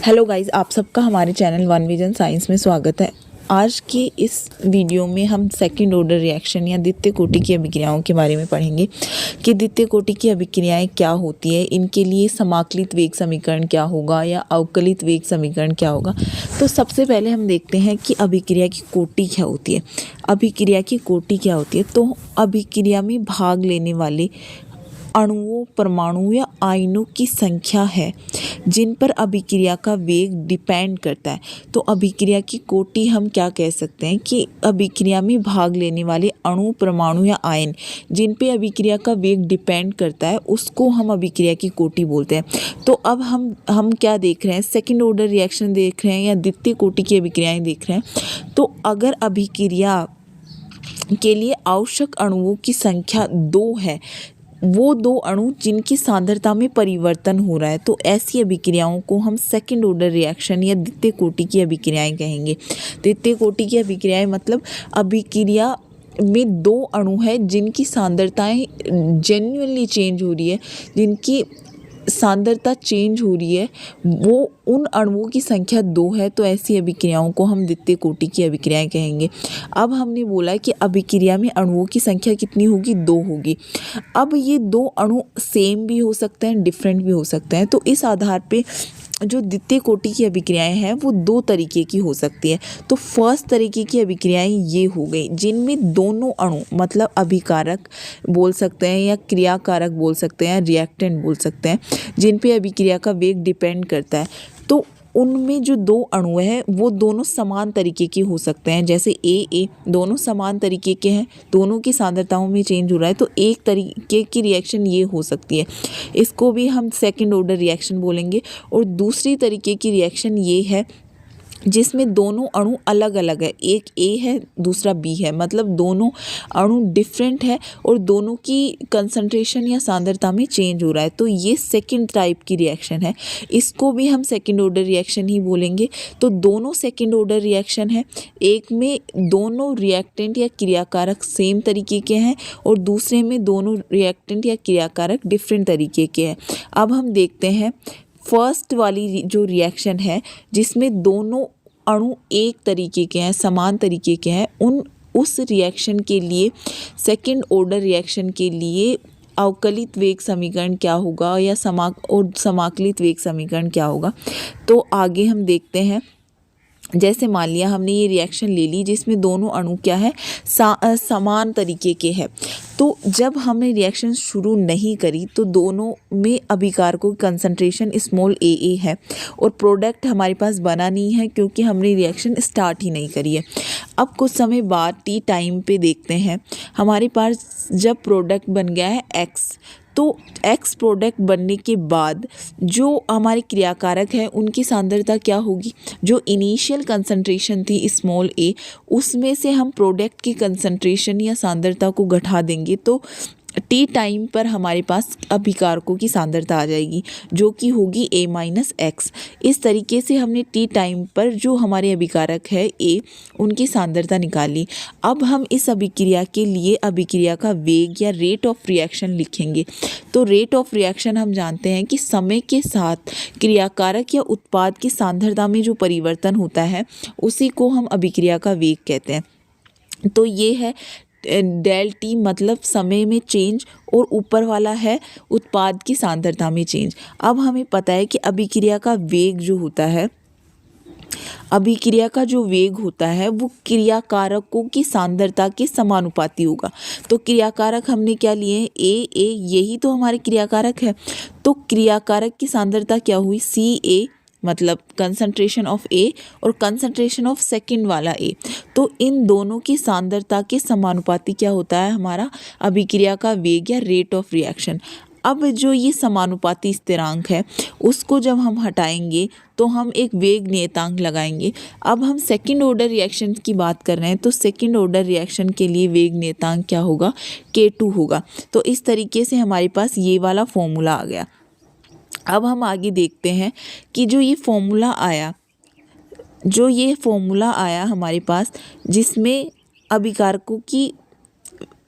Hello guys, आप सबका हमारे चैनल वन विजन साइंस में स्वागत है। आज की इस वीडियो में हम सेकंड ऑर्डर रिएक्शन या द्वितीय कोटि की अभिक्रियाओं के बारे में पढ़ेंगे कि द्वितीय कोटि की अभिक्रियाएं क्या होती है, इनके लिए समाकलित वेग समीकरण क्या होगा या अवकलित वेग समीकरण क्या होगा। तो सबसे पहले हम देखते हैं कि अभिक्रिया की कोटि क्या होती है। अभिक्रिया की कोटि क्या होती है, तो अभिक्रिया में भाग लेने वाले अणुओं, परमाणु या आयनों की संख्या है जिन पर अभिक्रिया का वेग डिपेंड करता है। तो अभिक्रिया की कोटि हम क्या कह सकते हैं कि अभिक्रिया में भाग लेने वाले अणु, परमाणु या आयन जिन पे अभिक्रिया का वेग डिपेंड करता है उसको हम अभिक्रिया की कोटि बोलते हैं। तो अब हम क्या देख रहे हैं, सेकेंड ऑर्डर रिएक्शन देख रहे हैं या द्वितीय कोटि की अभिक्रियाएं देख रहे हैं। तो अगर अभिक्रिया के लिए आवश्यक अणुओं की संख्या 2 है, वो 2 अणु जिनकी सांद्रता में परिवर्तन हो रहा है, तो ऐसी अभिक्रियाओं को हम सेकंड ऑर्डर रिएक्शन या द्वितीय कोटि की अभिक्रियाएं कहेंगे। द्वितीय कोटि की अभिक्रियाएं मतलब अभिक्रिया में 2 अणु है जिनकी सांद्रताएं जेन्युइनली चेंज हो रही है, जिनकी सांद्रता चेंज हो रही है, वो उन अणुओं की संख्या 2 है, तो ऐसी अभिक्रियाओं को हम द्वितीय कोटि की अभिक्रियाएं कहेंगे। अब हमने बोला कि अभिक्रिया में अणुओं की संख्या कितनी होगी, 2 होगी। अब ये 2 अणु सेम भी हो सकते हैं, डिफरेंट भी हो सकते हैं। तो इस आधार पे जो द्वितीय कोटि की अभिक्रियाएं हैं वो 2 तरीके की हो सकती है। तो फर्स्ट तरीके की अभिक्रियाएं ये हो गई जिनमें दोनों अणु मतलब अभिकारक बोल सकते हैं या क्रियाकारक बोल सकते हैं, रिएक्टेंट बोल सकते हैं, जिन पे अभिक्रिया का वेग डिपेंड करता है। तो उनमें जो 2 अणु हैं वो दोनों समान तरीके के हो सकते हैं। जैसे ए दोनों समान तरीके के हैं, दोनों की सांद्रताओं में चेंज हो रहा है, तो एक तरीके की रिएक्शन ये हो सकती है, इसको भी हम सेकंड ऑर्डर रिएक्शन बोलेंगे। और दूसरी तरीके की रिएक्शन ये है जिसमें दोनों अणु अलग अलग है, एक ए है दूसरा बी है, मतलब दोनों अणु डिफरेंट है और दोनों की कंसंट्रेशन या सांद्रता में चेंज हो रहा है। तो ये सेकंड टाइप की रिएक्शन है, इसको भी हम सेकंड ऑर्डर रिएक्शन ही बोलेंगे। तो दोनों सेकंड ऑर्डर रिएक्शन है, एक में दोनों रिएक्टेंट या क्रियाकारक सेम तरीके के हैं और दूसरे में दोनों रिएक्टेंट या क्रियाकारक डिफरेंट तरीके के हैं। अब हम देखते हैं फर्स्ट वाली जो रिएक्शन है जिसमें दोनों अणु एक तरीके के हैं, समान तरीके के हैं, उस रिएक्शन के लिए सेकंड ऑर्डर रिएक्शन के लिए अवकलित वेग समीकरण क्या होगा या समाकलित वेग समीकरण क्या होगा। तो आगे हम देखते हैं, जैसे मान लिया हमने ये रिएक्शन ले ली जिसमें दोनों अणु क्या है, समान तरीके के हैं। तो जब हमने रिएक्शन शुरू नहीं करी तो दोनों में अभिकारकों की कंसंट्रेशन स्मॉल a है और प्रोडक्ट हमारे पास बना नहीं है क्योंकि हमने रिएक्शन स्टार्ट ही नहीं करी है। अब कुछ समय बाद t टाइम पे देखते हैं, हमारे पास जब प्रोडक्ट बन गया है x, तो x प्रोडक्ट बनने के बाद जो हमारे क्रियाकारक हैं उनकी सांद्रता क्या होगी, जो इनिशियल कंसंट्रेशन थी स्मॉल a, उसमें से हम प्रोडक्ट की कंसंट्रेशन या सांद्रता को घटा देंगे तो टी टाइम पर हमारे पास अभिकारकों की सांद्रता आ जाएगी जो कि होगी a-x। इस तरीके से हमने टी टाइम पर जो हमारे अभिकारक है a, उनकी सांद्रता निकाली। अब हम इस अभिक्रिया के लिए अभिक्रिया का वेग या रेट ऑफ रिएक्शन लिखेंगे। तो रेट ऑफ रिएक्शन हम जानते हैं कि समय के साथ क्रियाकारक या उत्पाद की सांद्रता में जो परिवर्तन होता है उसी को हम अभिक्रिया का वेग कहते हैं। तो ये है डेल टी मतलब समय में चेंज और ऊपर वाला है उत्पाद की सांद्रता में चेंज। अब हमें पता है कि अभिक्रिया का वेग जो होता है, अभिक्रिया का जो वेग होता है वो क्रियाकारकों की सांद्रता के समानुपाती होगा। तो क्रियाकारक हमने क्या लिए, ए यही तो हमारे क्रियाकारक है। तो क्रियाकारक की सांद्रता क्या हुई, Ca मतलब कंसंट्रेशन ऑफ ए और कंसंट्रेशन ऑफ सेकंड वाला ए, तो इन दोनों की सांद्रता के समानुपाती क्या होता है हमारा अभिक्रिया का वेग या रेट ऑफ रिएक्शन। अब जो ये समानुपाती स्थिरांक है उसको जब हम हटाएंगे तो हम एक वेग नियतांक लगाएंगे। अब हम सेकंड ऑर्डर रिएक्शन की बात कर रहे हैं, तो सेकंड ऑर्डर रिएक्शन के लिए वेग नियतांक क्या होगा, K2 होगा। तो इस तरीके से हमारे पास ये वाला फॉर्मूला आ गया। अब हम आगे देखते हैं कि जो ये फॉर्मूला आया हमारे पास जिसमें अभिकारकों की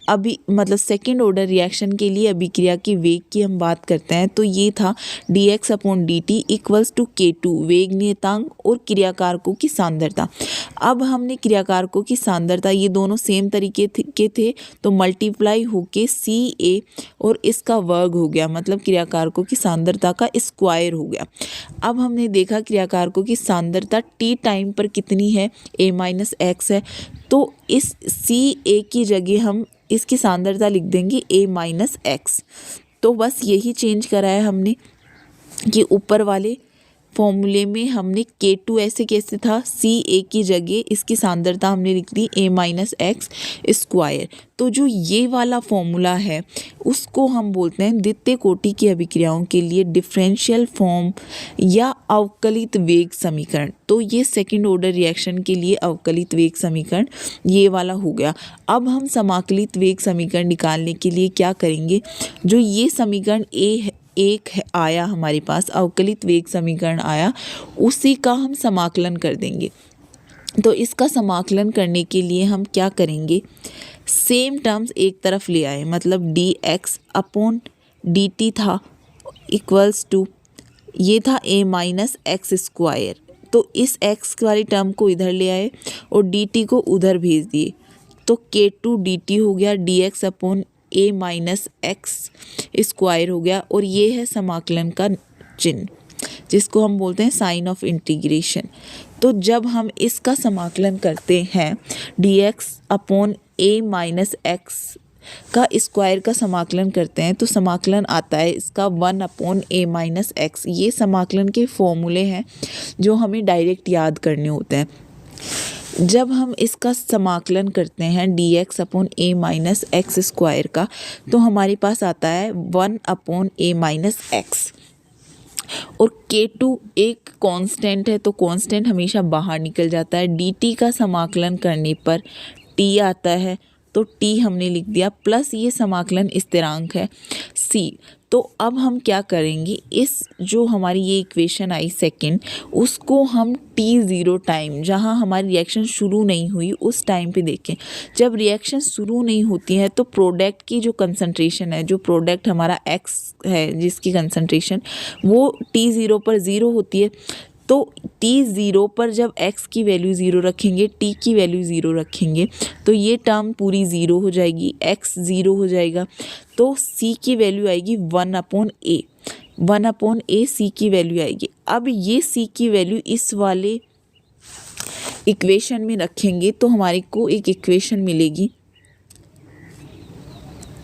अभी मतलब सेकेंड ऑर्डर रिएक्शन के लिए अभिक्रिया के वेग की हम बात करते हैं तो ये था dx/dt इक्वल्स टू K2 वेग नियतांक और क्रियाकारकों की सांद्रता। अब हमने क्रियाकारकों की सांद्रता ये दोनों सेम तरीके के थे तो मल्टीप्लाई होके CA और इसका वर्ग हो गया, मतलब क्रियाकारकों की सांद्रता का स्क्वायर हो गया। अब हमने देखा क्रियाकारकों की सांद्रता t टाइम पर कितनी है, a-x है, तो इस CA की जगह हम इसकी सांद्रता लिख देंगे a-x। तो बस यही चेंज करा है हमने कि ऊपर वाले फॉर्मूले में हमने K2 ऐसे कैसे था, CA की जगह इसकी सांद्रता हमने लिख दी a-x स्क्वायर। तो जो ये वाला फॉर्मूला है उसको हम बोलते हैं द्वितीय कोटि की अभिक्रियाओं के लिए डिफरेंशियल फॉर्म या अवकलित वेग समीकरण। तो ये सेकंड ऑर्डर रिएक्शन के लिए अवकलित वेग समीकरण ये वाला हो गया। अब हम समाकलित वेग समीकरण निकालने के लिए क्या करेंगे, जो ये समीकरण एक आया हमारे पास, अवकलित वेग समीकरण आया, उसी का हम समाकलन कर देंगे। तो इसका समाकलन करने के लिए हम क्या करेंगे, सेम टर्म्स एक तरफ ले आए, मतलब dx/dt था इक्वल्स टू ये था a-x स्क्वायर। तो इस x वाली टर्म को इधर ले आए और dt को उधर भेज दिए, तो K2 dt हो गया dx/a-x स्क्वायर हो गया। और ये है समाकलन का चिन्ह जिसको हम बोलते हैं साइन ऑफ इंटीग्रेशन। तो जब हम इसका समाकलन करते हैं dx/a-x का स्क्वायर का समाकलन करते हैं तो समाकलन आता है इसका 1/a-x। ये समाकलन के फॉर्मूले हैं जो हमें डायरेक्ट याद करने होते हैं। जब हम इसका समाकलन करते हैं dx/a-x स्क्वायर का तो हमारे पास आता है 1/a-x। और K2 एक कांस्टेंट है तो कांस्टेंट हमेशा बाहर निकल जाता है। dt का समाकलन करने पर t आता है तो t हमने लिख दिया, प्लस ये समाकलन स्थिरांक है c। तो अब हम क्या करेंगे, इस जो हमारी ये इक्वेशन आई सेकंड, उसको हम t0 टाइम, जहाँ हमारी रिएक्शन शुरू नहीं हुई उस टाइम पे देखें। जब रिएक्शन शुरू नहीं होती है तो प्रोडक्ट की जो कंसंट्रेशन है, जो प्रोडक्ट हमारा x है जिसकी कंसंट्रेशन, वो t0 पर 0 होती है। तो t0 पर जब x की वैल्यू 0 रखेंगे, t की वैल्यू 0 रखेंगे तो ये टर्म पूरी 0 हो जाएगी, x 0 हो जाएगा। तो c की वैल्यू आएगी 1/a, 1/a c की वैल्यू आएगी। अब ये c की वैल्यू इस वाले इक्वेशन में रखेंगे तो हमारे को एक इक्वेशन मिलेगी,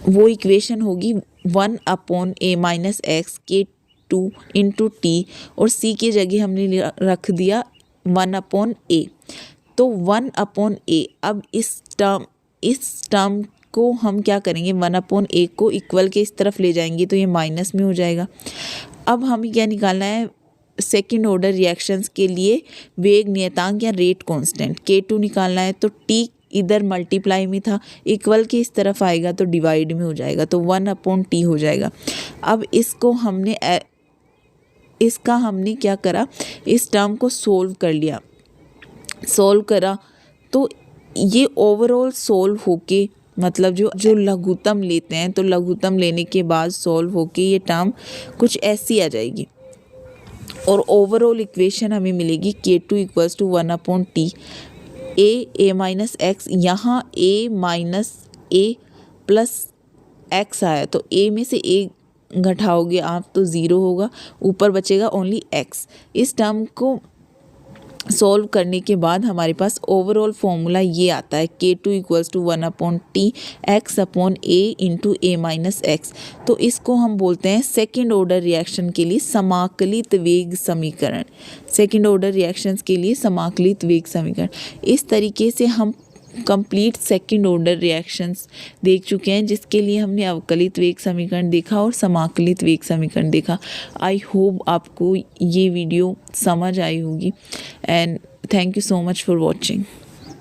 वो इक्वेशन होगी 1/a-x K2 × t और c की जगह हमने रख दिया 1/a। तो 1/a, अब इस टर्म को हम क्या करेंगे, 1/a को इक्वल के इस तरफ ले जाएंगे तो ये माइनस में हो जाएगा। अब हमें क्या निकालना है, सेकंड ऑर्डर रिएक्शंस के लिए वेग नियतांक या रेट कांस्टेंट K2 निकालना है। तो t इधर मल्टीप्लाई में था, इक्वल के इस तरफ आएगा तो डिवाइड में हो जाएगा, तो 1/t हो जाएगा। अब इसका हमने क्या करा, इस टर्म को सोल्व कर लिया, सोल्व करा तो ये ओवरऑल सोल्व होके, मतलब जो लघुत्तम लेते हैं तो लघुत्तम लेने के बाद सोल्व होके ये टर्म कुछ ऐसी आ जाएगी और ओवरऑल इक्वेशन हमें मिलेगी K2 equals to 1/t a-x। यहाँ a-a प्लस x आया तो a में से a घटाओगे आप तो 0 होगा, ऊपर बचेगा ओनली x। इस टर्म को सॉल्व करने के बाद हमारे पास ओवरऑल फॉर्मूला ये आता है K2 equals to 1/t x/a × a-x। तो इसको हम बोलते हैं सेकेंड ऑर्डर रिएक्शन के लिए समाकलित वेग समीकरण। सेकेंड ऑर्डर रिएक्शंस के लिए समाकलित वेग समीकरण। इस तरीके से हम कंप्लीट सेकंड ऑर्डर रिएक्शंस देख चुके हैं, जिसके लिए हमने अवकलित वेग समीकरण देखा और समाकलित वेग समीकरण देखा। आई होप आपको ये वीडियो समझ आई होगी and thank you so much for watching.